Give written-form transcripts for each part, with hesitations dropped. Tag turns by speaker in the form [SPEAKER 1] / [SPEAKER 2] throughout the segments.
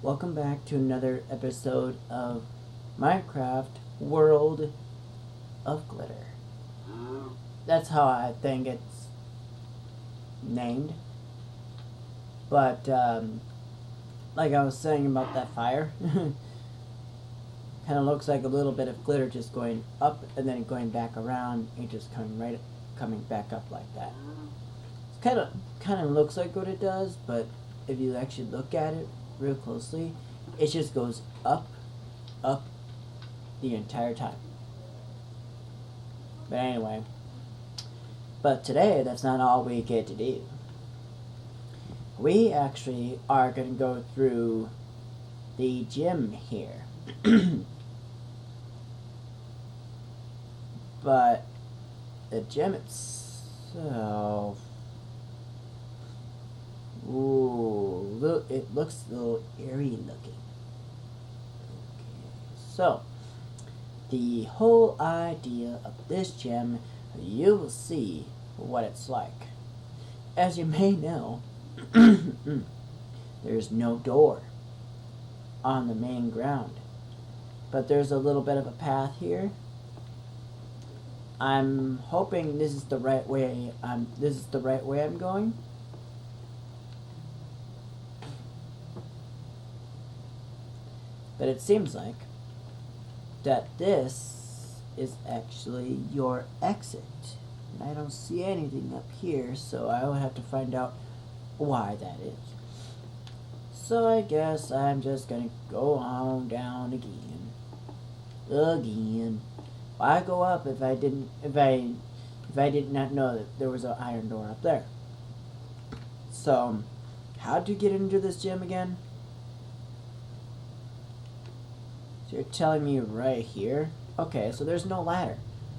[SPEAKER 1] welcome back to another episode of Minecraft World of Glitter. That's how I think it's named. But, like I was saying about that fire, kind of looks like a little bit of glitter just going up and then going back around and just coming back up like that. It's kind of looks like what it does, but if you actually look at it real closely, it just goes up the entire time. But anyway, today that's not all we get to do. We actually are going to go through the gym here. But the gym itself, look, it looks a little eerie looking. Okay, so the whole idea of this gym, you will see what it's like. As you may know, there's no door on the main ground, but there's a little bit of a path here. I'm hoping this is the right way. I'm going. But it seems like that this is actually your exit. And I don't see anything up here, so I will have to find out why that is. So I guess I'm just gonna go on down again. Why go up if I did not know that there was an iron door up there? So, how'd you get into this gym again? So you're telling me right here? Okay, so there's no ladder.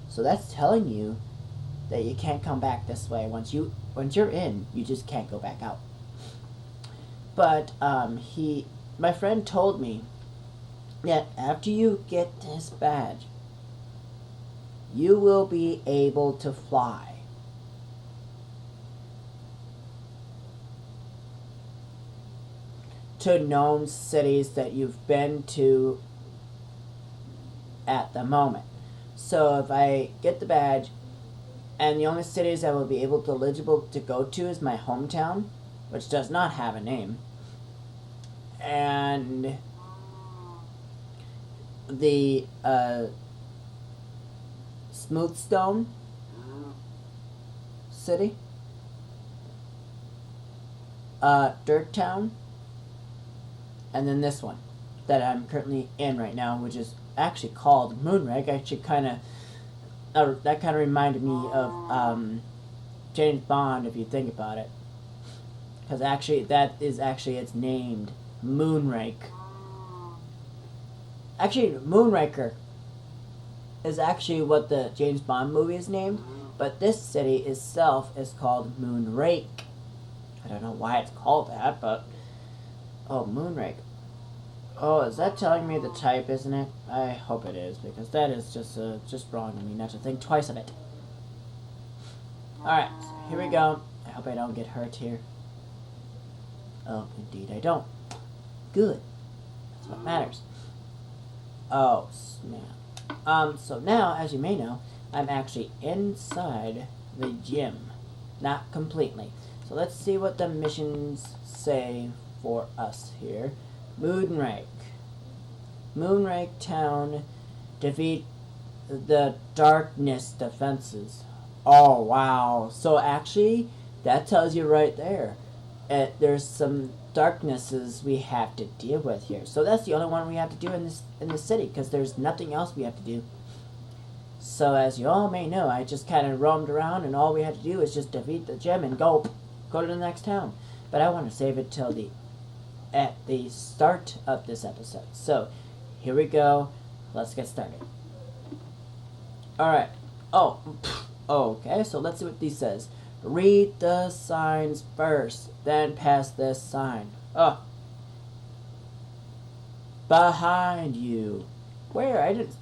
[SPEAKER 1] So that's telling you that you can't come back this way. Once you're in, you just can't go back out. But my friend told me that after you get this badge, you will be able to fly. To known cities that you've been to at the moment. So if I get the badge, and the only cities I will be eligible to go to is my hometown, which does not have a name, and the Smoothstone City, Dirt Town, and then this one that I'm currently in right now, which is actually called Moonrake. That kind of reminded me of James Bond, if you think about it, because it's named Moonrake. Actually, Moonraker is actually what the James Bond movie is named, but this city itself is called Moonrake. I don't know why it's called that, but Moonrake. Oh, is that telling me the type, isn't it? I hope it is, because that is just wrong of me not to think twice of it. Alright, so here we go. I hope I don't get hurt here. Oh, indeed I don't. Good. That's what matters. Oh, snap. So now, as you may know, I'm actually inside the gym. Not completely. So let's see what the missions say for us here. Moonrake Town, defeat the darkness defenses. Oh, wow. So actually, that tells you right there. There's some darknesses we have to deal with here. So that's the only one we have to do in this city, because there's nothing else we have to do. So as you all may know, I just kind of roamed around, and all we had to do is just defeat the gym and go to the next town. But I want to save it till at the start of this episode. So, here we go. Let's get started. Alright. Okay, so let's see what these says. Read the signs first, then pass this sign. Behind you. Where? I didn't...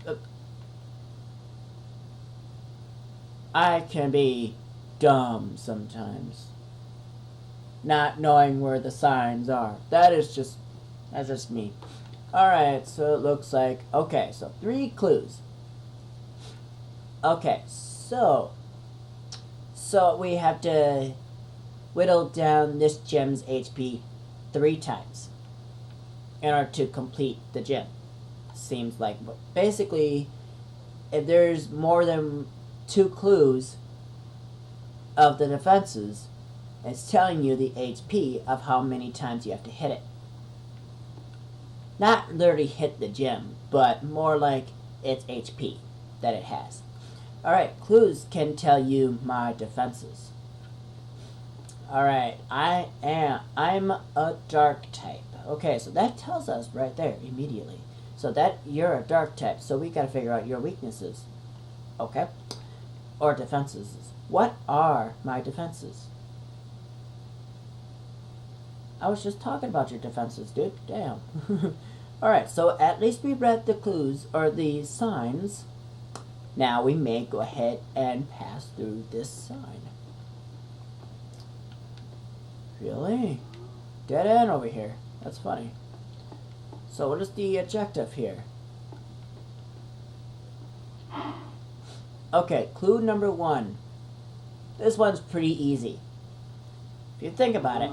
[SPEAKER 1] I can be dumb sometimes. Not knowing where the signs are. That is just That's just me. Alright, so it looks like... Okay, so 3 clues. Okay, so we have to whittle down this gem's HP 3 times in order to complete the gem. Seems like, but basically, if there's more than 2 clues of the defenses, it's telling you the HP of how many times you have to hit it. Not literally hit the gem, but more like its HP that it has. Alright, clues can tell you my defenses. Alright, I'm a dark type. Okay, so that tells us right there immediately. So that you're a dark type, so we gotta figure out your weaknesses. Okay? Or defenses. What are my defenses? I was just talking about your defenses, dude. Damn. Alright, so at least we read the clues, or the signs. Now we may go ahead and pass through this sign. Really? Dead end over here. That's funny. So what is the objective here? Okay, clue number 1. This one's pretty easy. If you think about it,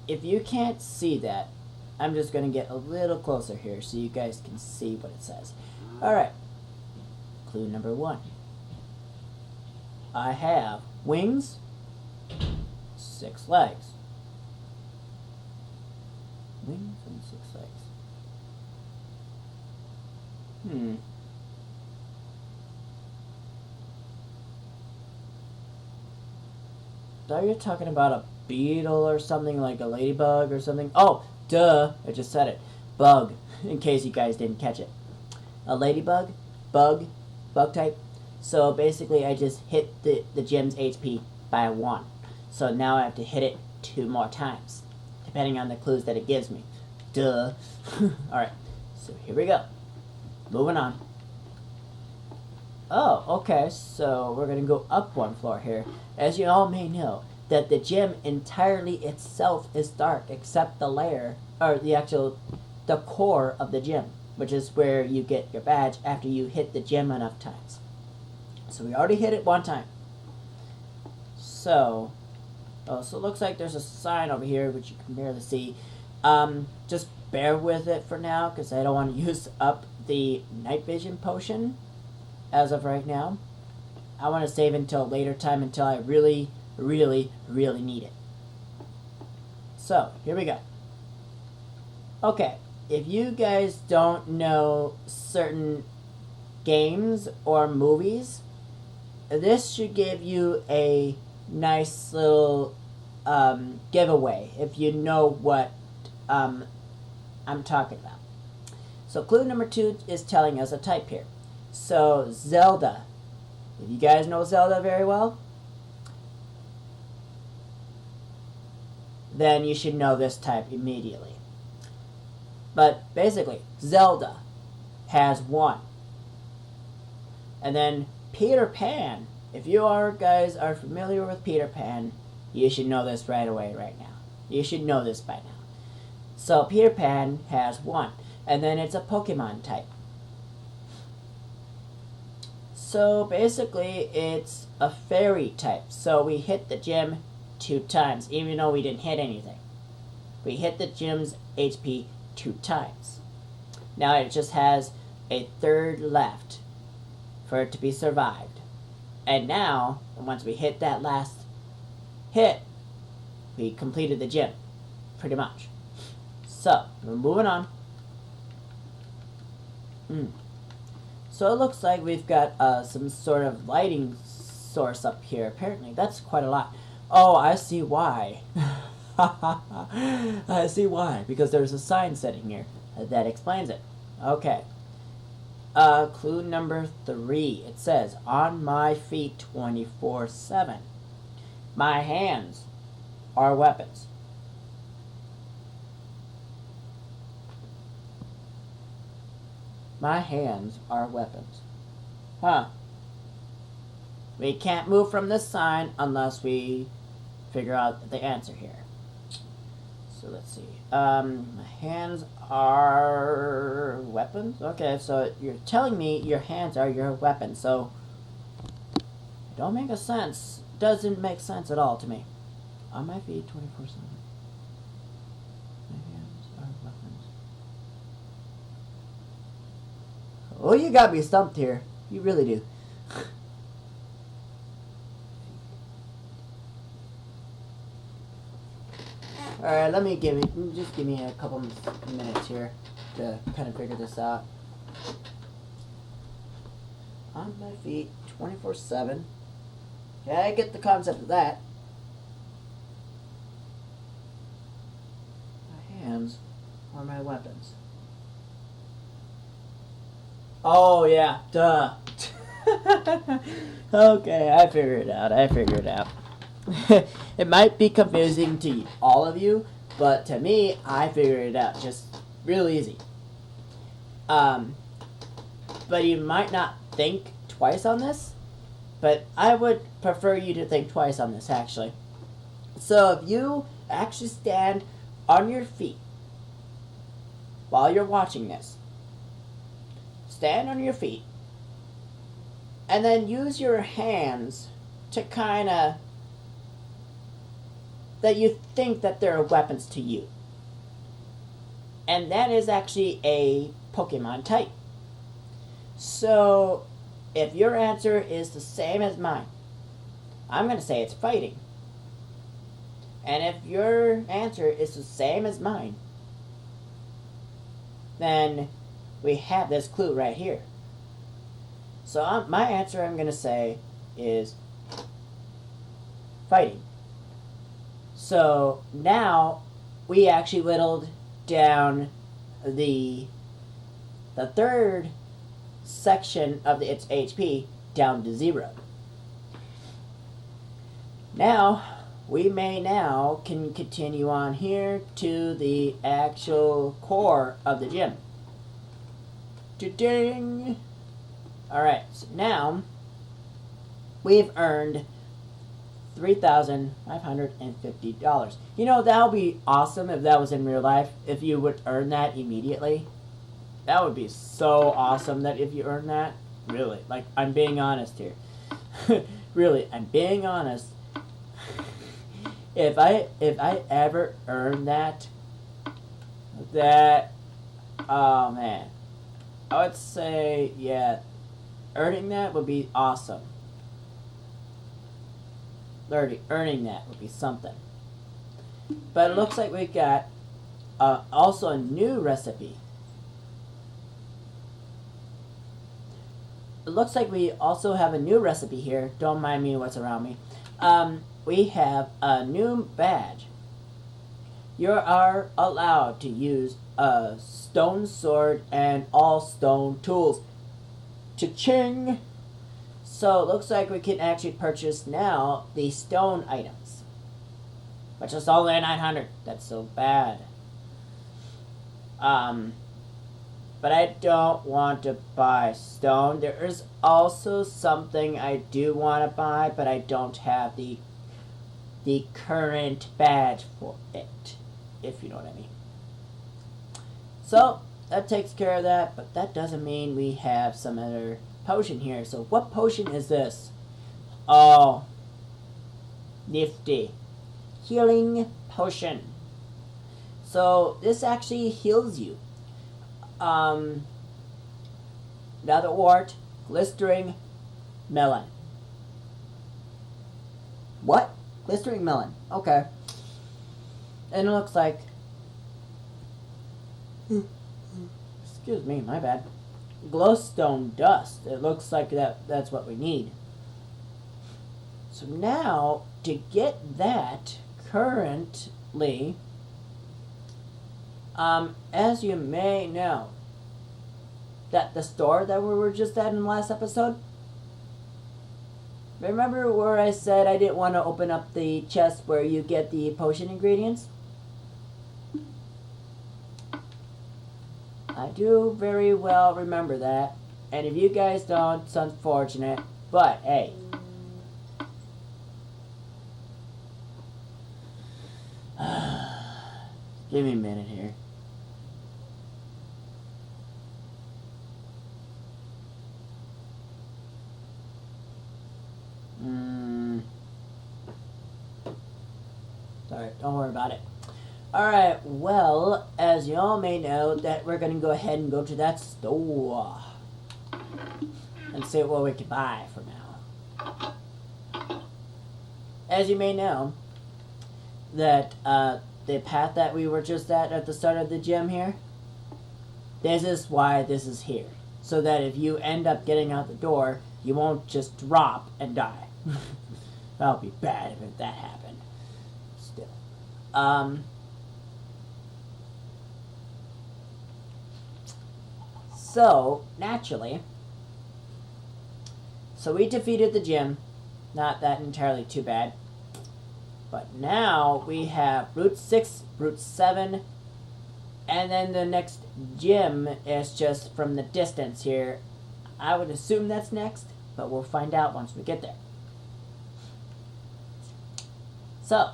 [SPEAKER 1] if you can't see that, I'm just going to get a little closer here so you guys can see what it says. Alright, clue number 1. I have wings, 6 legs. Wings and 6 legs. Thought you were talking about a beetle or something, like a ladybug or something. Oh, duh, I just said it. Bug, in case you guys didn't catch it. A ladybug, bug type. So basically I just hit the gem's HP by 1. So now I have to hit it 2 more times, depending on the clues that it gives me. Duh. Alright, so here we go. Moving on. Oh, okay, so we're going to go up 1 floor here. As you all may know, that the gem entirely itself is dark, except the layer, or the core of the gem, which is where you get your badge after you hit the gem enough times. So we already hit it 1 time. So it looks like there's a sign over here, which you can barely see. Just bear with it for now, because I don't want to use up the night vision potion as of right now. I want to save until a later time, until I really, really, really need it. So, here we go. Okay, if you guys don't know certain games or movies, this should give you a nice little giveaway if you know what I'm talking about. So clue number 2 is telling us a type here. So Zelda. If you guys know Zelda very well, then you should know this type immediately. But basically, Zelda has 1. And then Peter Pan. If you guys are familiar with Peter Pan, you should know this right away, right now. You should know this by now. So Peter Pan has 1. And then it's a Pokemon type. So basically, it's a fairy type. So we hit the gem 2 times, even though we didn't hit anything. We hit the gem's HP 2 times. Now it just has a 3rd left for it to be survived. And now, once we hit that last hit, we completed the gem, pretty much. So, we're moving on. So it looks like we've got some sort of lighting source up here. Apparently, that's quite a lot. Oh, I see why. I see why. Because there's a sign sitting here that explains it. Okay. Clue number 3. It says, on my feet 24/7. My hands are weapons. My hands are weapons. Huh. We can't move from this sign unless we figure out the answer here. So let's see. Hands are weapons? Okay, so you're telling me your hands are your weapons, so it don't make a sense. Doesn't make sense at all to me. On my feet 24/7. My hands are weapons. Oh, you got me stumped here. You really do. Alright, just give me a couple minutes here to kind of figure this out. On my feet 24/7. Yeah, I get the concept of that. My hands are my weapons. Oh, yeah, duh. Okay, I figured it out. It might be confusing to all of you, but to me, I figured it out just real easy. But you might not think twice on this, but I would prefer you to think twice on this, actually. So if you actually stand on your feet while you're watching this, stand on your feet, and then use your hands to kind of, that you think that they're weapons to you. And that is actually a Pokemon type. So, if your answer is the same as mine, I'm going to say it's fighting. And if your answer is the same as mine, then we have this clue right here. So my answer, I'm going to say, is fighting. So now we actually whittled down the third section of its HP down to 0. Now we can continue on here to the actual core of the gym. Ding! Alright, so now we've earned $3,550. You know, that would be awesome if that was in real life, if you would earn that immediately. That would be so awesome that if you earn that. Really, like, I'm being honest here. Really, I'm being honest. If I ever earn that, oh man. I would say, yeah, earning that would be awesome. Earning that would be something. But it looks like we got also a new recipe. It looks like we also have a new recipe here. Don't mind me what's around me. We have a new badge. You are allowed to use a stone sword and all stone tools. Cha-ching! So it looks like we can actually purchase now the stone items. Which is only 900. That's so bad. But I don't want to buy stone. There is also something I do want to buy, but I don't have the current badge for it, if you know what I mean. So that takes care of that, but that doesn't mean we have some other potion here. So what potion is this? Oh, nifty. Healing potion. So this actually heals you. Another wart, glistering melon. What? Glistering melon. Okay. And it looks like, excuse me, my bad, glowstone dust. It looks like that's what we need. So now, to get that, currently, as you may know, that the store that we were just at in the last episode, remember where I said I didn't want to open up the chest where you get the potion ingredients? I do very well remember that, and if you guys don't, it's unfortunate, but hey. Give me a minute here. Sorry, don't worry about it. Alright, well, as you all may know, that we're going to go ahead and go to that store and see what we can buy for now. As you may know, that the path that we were just at the start of the gym here, this is why this is here. So that if you end up getting out the door, you won't just drop and die. That would be bad if that happened. Still. So, naturally, so we defeated the gym. Not that entirely too bad. But now we have Route 6, Route 7, and then the next gym is just from the distance here. I would assume that's next, but we'll find out once we get there. So,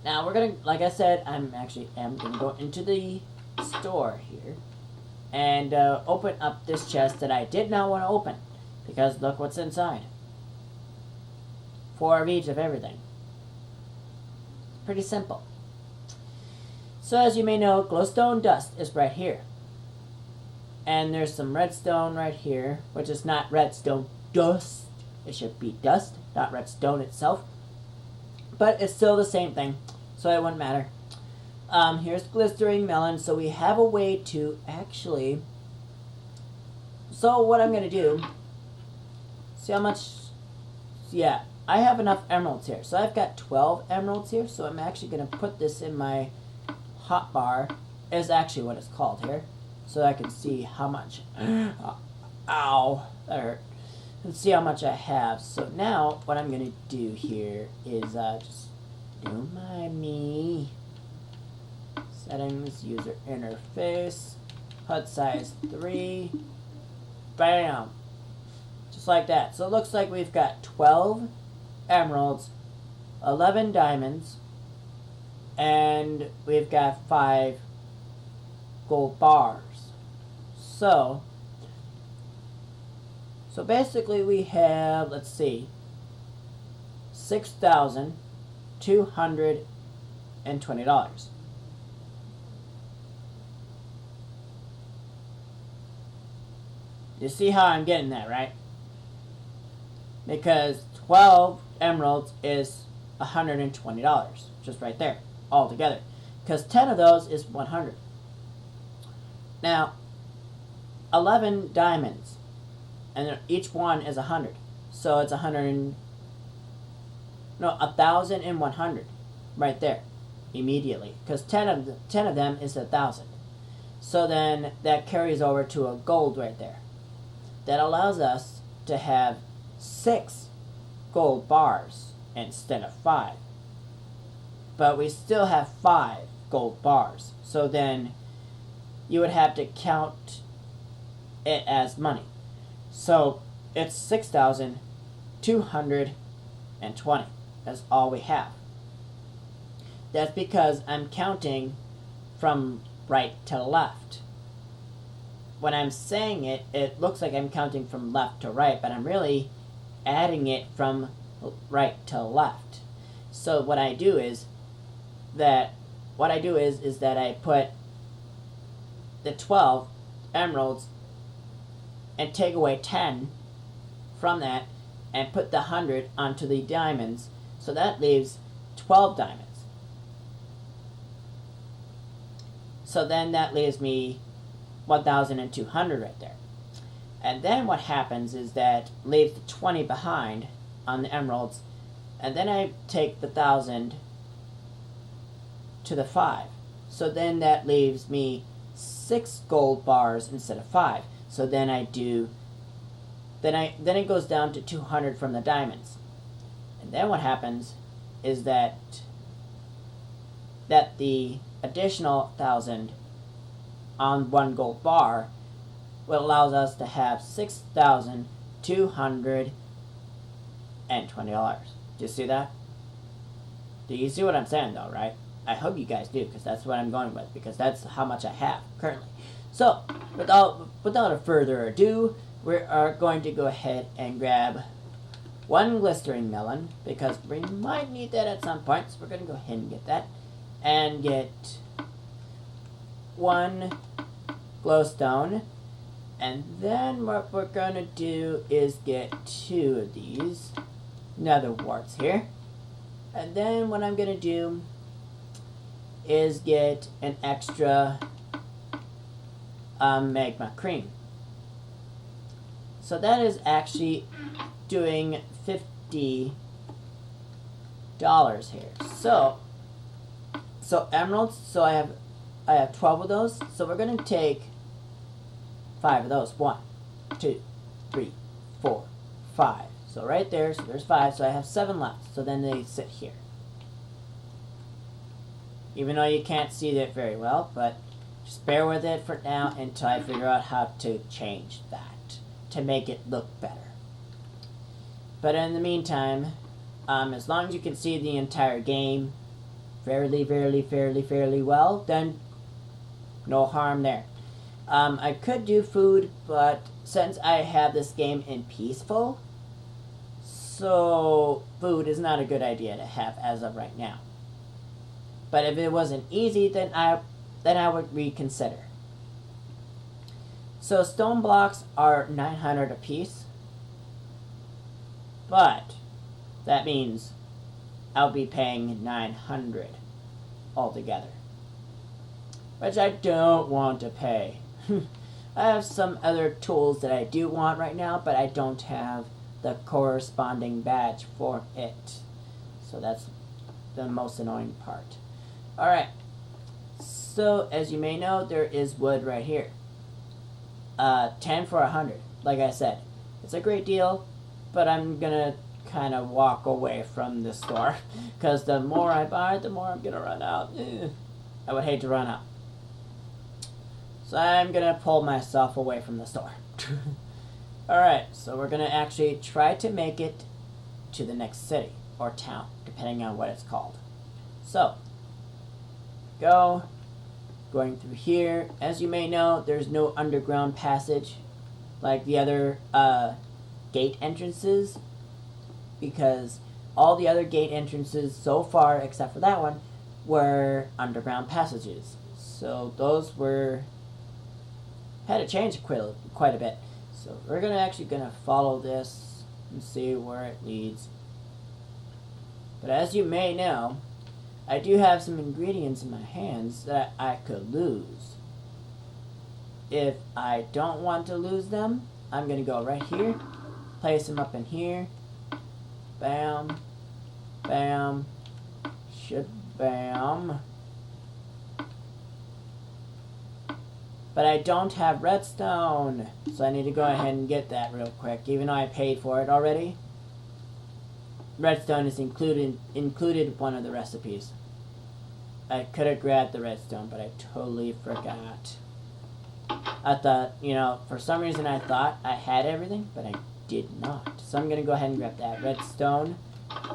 [SPEAKER 1] now we're gonna, like I said, I'm gonna go into the store here and open up this chest that I did not want to open, because look what's inside. 4 of each of everything. Pretty simple. So as you may know, glowstone dust is right here. And there's some redstone right here, which is not redstone dust. It should be dust, not redstone itself. But it's still the same thing, so it wouldn't matter. Here's glistering melon, so we have a way to actually... So what I'm going to do... See how much... Yeah, I have enough emeralds here. So I've got 12 emeralds here, so I'm actually going to put this in my hotbar. Is actually what it's called here. So I can see how much... Ow! That hurt. Let's see how much I have. So now, what I'm going to do here is just... Don't mind me. Settings, user interface, HUD size 3, bam, just like that. So it looks like we've got 12 emeralds, 11 diamonds, and we've got 5 gold bars. So basically we have, let's see, $6,220. You see how I'm getting that, right? Because 12 emeralds is $120, just right there, all together. Because 10 of those is 100. Now, 11 diamonds, and each one is 100. So it's 1,100 right there, immediately. Because 10 of them is 1,000. So then that carries over to a gold right there. That allows us to have 6 gold bars instead of 5. But we still have 5 gold bars. So then you would have to count it as money. So it's 6,220. That's all we have. That's because I'm counting from right to left. When I'm saying it, it looks like I'm counting from left to right, but I'm really adding it from right to left. So what I do is that I put the 12 emeralds and take away 10 from that and put the 100 onto the diamonds. So that leaves 12 diamonds. So then that leaves me 1,200 right there. And then what happens is that leaves the 20 behind on the emeralds, and then I take the 1,000 to the 5. So then that leaves me 6 gold bars instead of 5. So then I do, then it goes down to 200 from the diamonds. And then what happens is that the additional 1,000 on 1 gold bar will allows us to have $6,220. Do you see that? Do you see what I'm saying though, right? I hope you guys do, because that's what I'm going with, because that's how much I have currently. So, without further ado, we are going to go ahead and grab one glistering melon, because we might need that at some point, so we're going to go ahead and get that. And get one glowstone. And then what we're going to do is get 2 of these nether warts here. And then what I'm going to do is get an extra magma cream. So that is actually doing $50 here. So emeralds, so I have 12 of those. So we're going to take 5 of those. 1, 2, 3, 4, 5. So right there, so there's 5, so I have 7 left. So then they sit here. Even though you can't see that very well, but just bear with it for now until I figure out how to change that to make it look better. But in the meantime, as long as you can see the entire game fairly well, then no harm there. I could do food, but since I have this game in peaceful, so food is not a good idea to have as of right now. But if it wasn't easy, then I would reconsider. So stone blocks are 900 apiece, but that means I'll be paying 900 altogether, which I don't want to pay. I have some other tools that I do want right now, but I don't have the corresponding badge for it. So that's the most annoying part. Alright, so as you may know, there is wood right here. 10 for 100, like I said. It's a great deal, but I'm gonna kind of walk away from the store, because the more I buy, the more I'm gonna run out. I would hate to run out. So I'm gonna pull myself away from the store. Alright, so we're gonna actually try to make it to the next city, or town, depending on what it's called. So, going through here. As you may know, there's no underground passage like the other gate entrances, because all the other gate entrances so far, except for that one, were underground passages. So those had to change quite a bit. So we're actually gonna follow this and see where it leads. But as you may know, I do have some ingredients in my hands that I could lose. If I don't want to lose them, I'm going to go right here, place them up in here, bam, bam, shabam. But I don't have redstone, so I need to go ahead and get that real quick, even though I paid for it already. Redstone is included one of the recipes. I could have grabbed the redstone, but I totally forgot. I thought, for some reason I thought I had everything, but I did not. So I'm going to go ahead and grab that redstone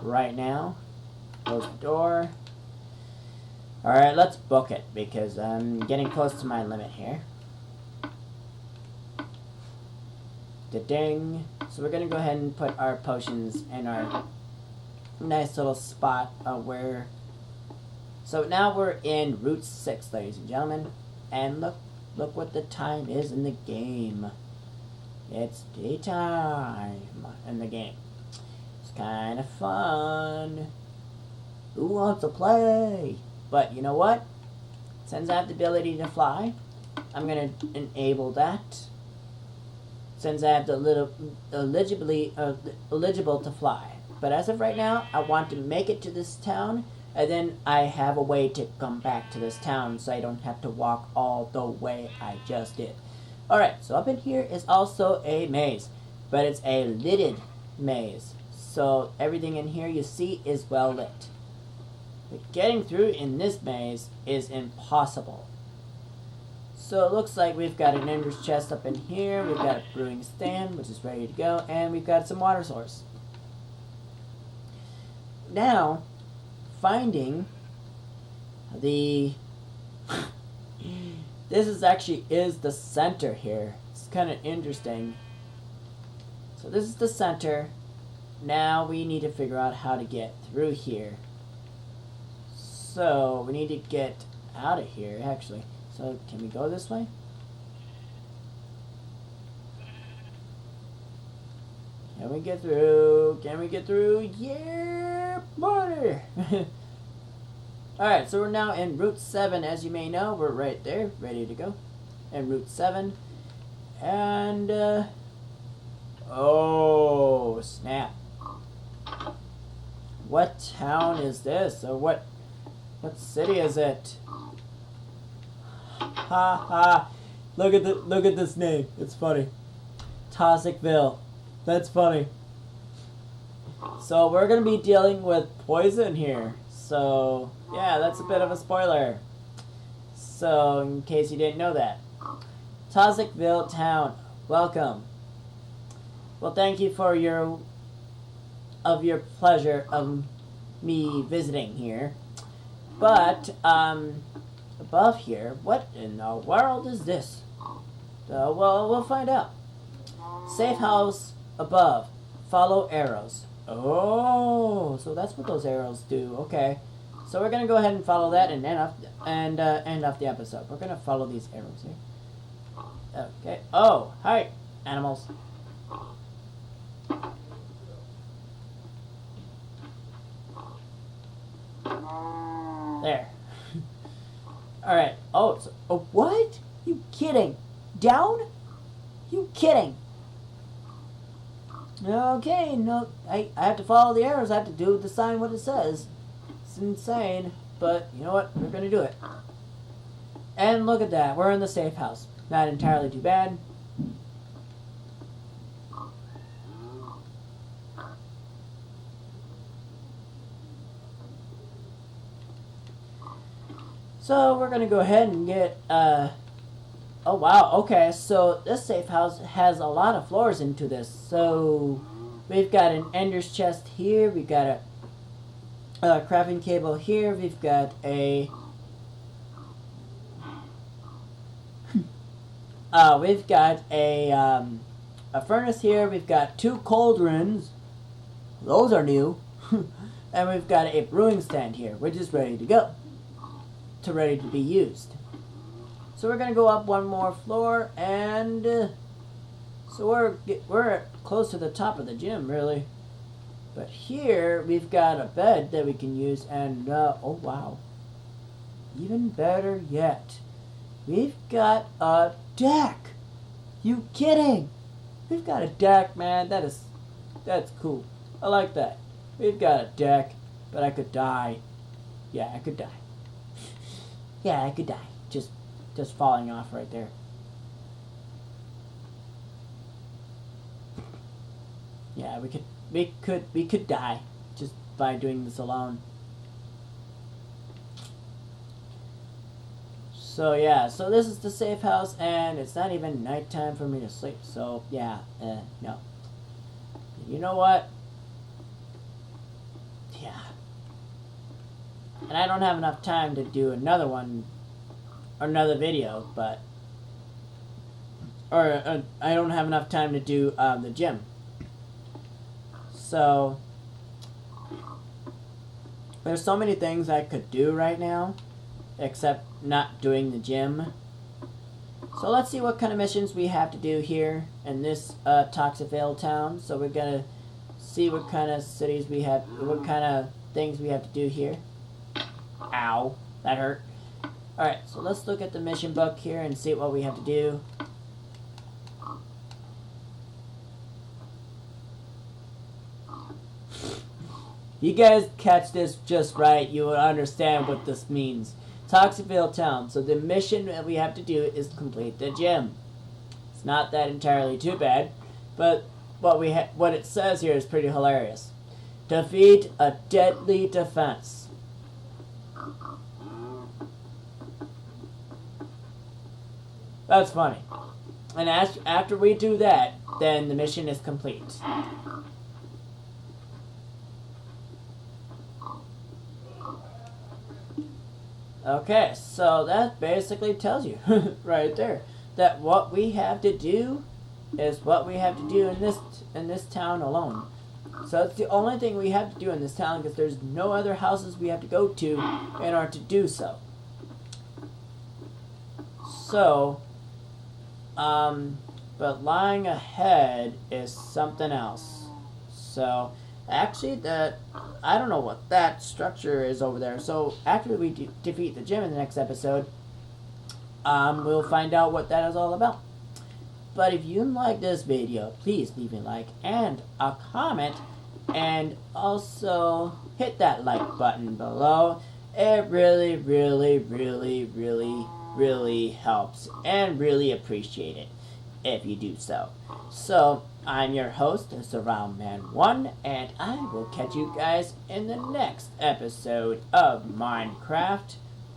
[SPEAKER 1] right now. Close the door. Alright, let's book it, because I'm getting close to my limit here. Da-ding. So we're going to go ahead and put our potions in our nice little spot where... So now we're in Route 6, ladies and gentlemen. And look what the time is in the game. It's daytime in the game. It's kind of fun. Who wants to play? But you know what? Since I have the ability to fly, I'm going to enable that. Since I have the eligible to fly. But as of right now, I want to make it to this town, and then I have a way to come back to this town so I don't have to walk all the way I just did. Alright, so up in here is also a maze, but it's a lighted maze. So everything in here you see is well lit. But getting through in this maze is impossible. So it looks like we've got an ender's chest up in here, we've got a brewing stand, which is ready to go, and we've got some water source. Now, finding the this is actually the center here. It's kind of interesting. So this is the center. Now we need to figure out how to get through here. So we need to get out of here actually. So can we go this way? Can we get through? Can we get through? Yeah, buddy! Alright, so we're now in Route 7. As you may know, we're right there, ready to go. And Route 7. And, oh, snap. What town is this? Or what city is it? Ha ha. Look at this name. It's funny. Tossicville. That's funny. So we're going to be dealing with poison here. So, yeah, that's a bit of a spoiler. So, in case you didn't know that. Tossicville Town. Welcome. Well, thank you for your pleasure of me visiting here. But, above here, what in the world is this? Well, we'll find out. Safe house above. Follow arrows. Oh, so that's what those arrows do. Okay. So we're going to go ahead and follow that and end off the episode. We're going to follow these arrows here. Okay. Oh, hi, animals. There. Alright. Oh, what? You kidding? Down? You kidding? Okay, no, I have to follow the arrows. I have to do the sign what it says. It's insane, but you know what? We're going to do it. And look at that. We're in the safe house. Not entirely too bad. So we're going to go ahead and get, oh wow, okay, so this safe house has a lot of floors into this. So we've got an ender's chest here, we've got a crafting table here, we've got a furnace here, we've got 2 cauldrons, those are new, and we've got a brewing stand here, which is ready to go, ready to be used. So we're gonna go up one more floor, and so we're close to the top of the gym, really. But here we've got a bed that we can use, and oh wow, even better yet, we've got a deck. You kidding? We've got a deck, man. That's cool. I like that. We've got a deck, but I could die. Yeah, I could die. Yeah, I could die. Just falling off right there. Yeah, we could die just by doing this alone. So yeah, so this is the safe house, and it's not even nighttime for me to sleep. So yeah, no. You know what? Yeah. And I don't have enough time to do another one. Another video, but I don't have enough time to do the gym. So there's so many things I could do right now, except not doing the gym. So let's see what kind of missions we have to do here in this Toxicville town. So we're gonna see what kind of cities we have, what kind of things we have to do here. Ow, that hurt. Alright, so let's look at the mission book here and see what we have to do. You guys catch this just right, you will understand what this means. Toxicville Town. So the mission that we have to do is complete the gym. It's not that entirely too bad, but what it says here is pretty hilarious. Defeat a deadly defense. That's funny. And after we do that, then the mission is complete. Okay, so that basically tells you right there that what we have to do is what we have to do in this town alone. So it's the only thing we have to do in this town because there's no other houses we have to go to in order to do so. So, but lying ahead is something else. So, actually, I don't know what that structure is over there. So, after we defeat the gym in the next episode, we'll find out what that is all about. But if you like this video, please leave a like and a comment, and also hit that like button below. It really, really, really, really, really helps, and really appreciate it if you do so. So, I'm your host, Surround Man 1, and I will catch you guys in the next episode of Minecraft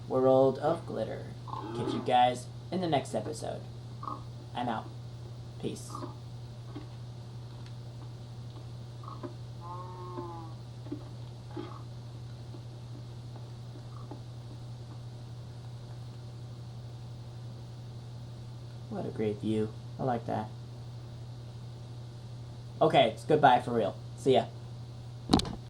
[SPEAKER 1] World of Glitter. Catch you guys in the next episode. I'm out. Peace. What a great view. I like that. Okay, it's goodbye for real. See ya.